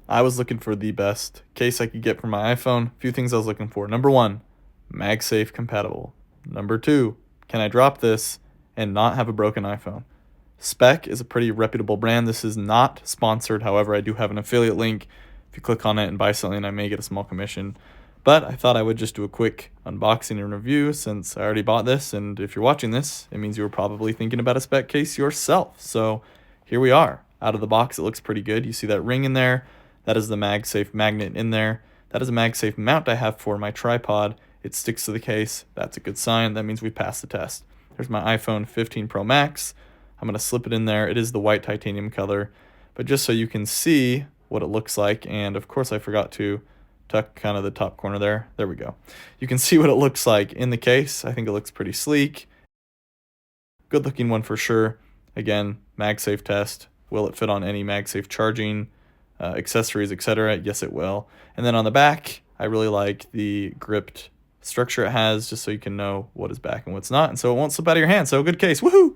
I was looking for the best case I could get for my iPhone. A few things I was looking for. Number one, MagSafe compatible. Number two, can I drop this and not have a broken iPhone? Speck is a pretty reputable brand. This is not sponsored. However, I do have an affiliate link. If you click on it and buy something, I may get a small commission. But I thought I would just do a quick unboxing and review since I already bought this. And if you're watching this, it means you were probably thinking about a Speck case yourself. So here we are. Out of the box, it looks pretty good. You see that ring in there. That is the MagSafe magnet in there. That is a MagSafe mount I have for my tripod. It sticks to the case. That's a good sign. That means we passed the test. There's my iPhone 15 Pro Max. I'm going to slip it in there. It is the white titanium color. But just so you can see what it looks like, and of course I forgot to tuck kind of the top corner there. There we go. You can see what it looks like in the case. I think it looks pretty sleek. Good looking one for sure. Again, MagSafe test. Will it fit on any MagSafe charging accessories, etc.? Yes, it will. And then on the back, I really like the gripped structure it has, just so you can know what is back and what's not, and so it won't slip out of your hand. So good case. Woohoo!